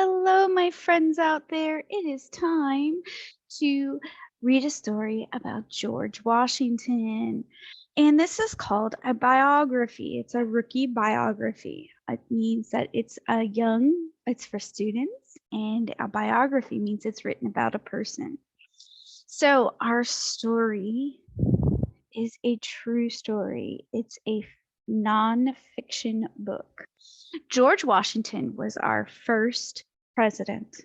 Hello, my friends out there. It is time to read a story about George Washington. And this is called a biography. It's a rookie biography. It means that it's for students, and a biography means it's written about a person. So, our story is a true story, it's a nonfiction book. George Washington was our first president.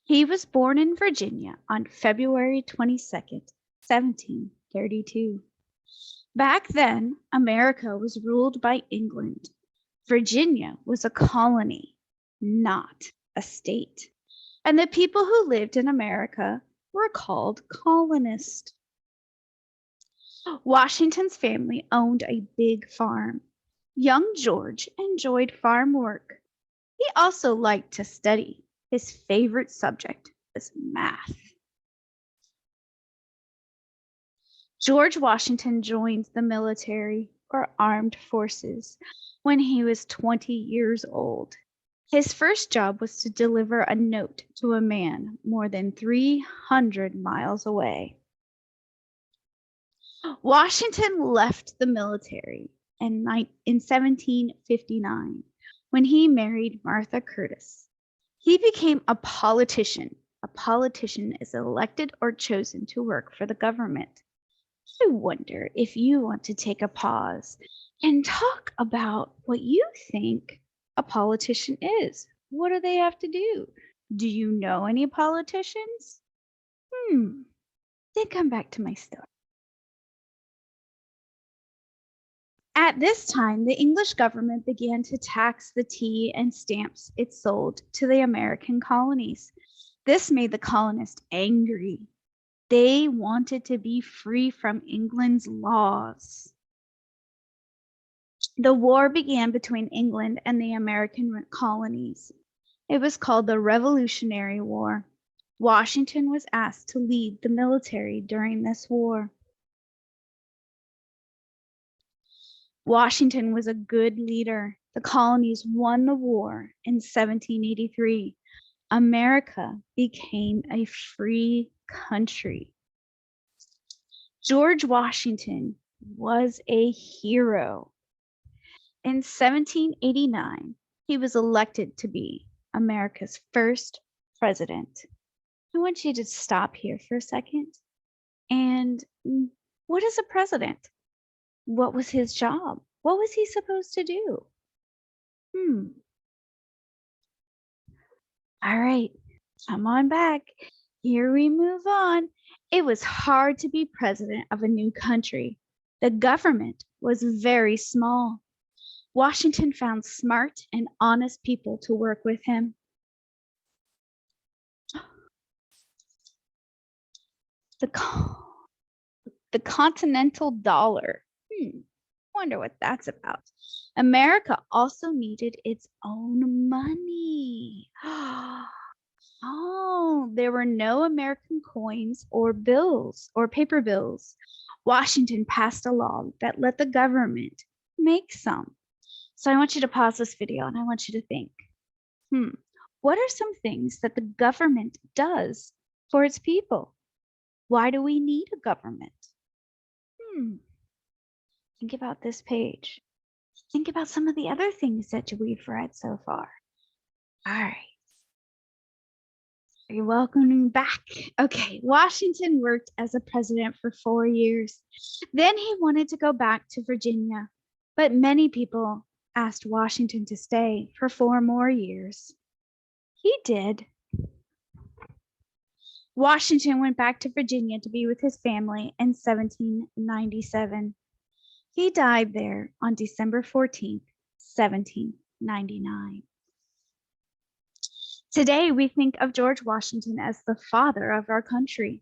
He was born in Virginia on February 22nd, 1732. Back then, America was ruled by England. Virginia was a colony, not a state. And the people who lived in America were called colonists. Washington's family owned a big farm. Young George enjoyed farm work. He also liked to study. His favorite subject was math. George Washington joined the military or armed forces when he was 20 years old. His first job was to deliver a note to a man more than 300 miles away. Washington left the military in 1759 when he married Martha Curtis. He became a politician. A politician is elected or chosen to work for the government. I wonder if you want to take a pause and talk about what you think a politician is. What do they have to do? Do you know any politicians? Then come back to my story. At this time, the English government began to tax the tea and stamps it sold to the American colonies. This made the colonists angry. They wanted to be free from England's laws. The war began between England and the American colonies. It was called the Revolutionary War. Washington was asked to lead the military during this war. Washington was a good leader. The colonies won the war in 1783. America became a free country. George Washington was a hero. In 1789, he was elected to be America's first president. I want you to stop here for a second. And what is a president? What was his job? What was he supposed to do? All right, come on back. Here we move on. It was hard to be president of a new country. The government was very small. Washington found smart and honest people to work with him. The continental dollar. Wonder what that's about. America also needed its own money. Oh, there were no American coins or bills or paper bills. Washington passed a law that let the government make some. So I want you to pause this video and I want you to think, what are some things that the government does for its people? Why do we need a government? Think about this page. Think about some of the other things that we've read so far. All right. You're welcome back. Okay, Washington worked as a president for 4 years. Then he wanted to go back to Virginia, but many people asked Washington to stay for 4 more years. He did. Washington went back to Virginia to be with his family in 1797. He died there on December 14th, 1799. Today, we think of George Washington as the father of our country.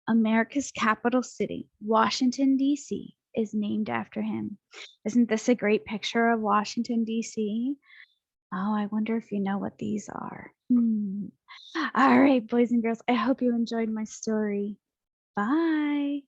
America's capital city, Washington, D.C., is named after him. Isn't this a great picture of Washington, D.C.? Oh, I wonder if you know what these are. All right, boys and girls, I hope you enjoyed my story. Bye.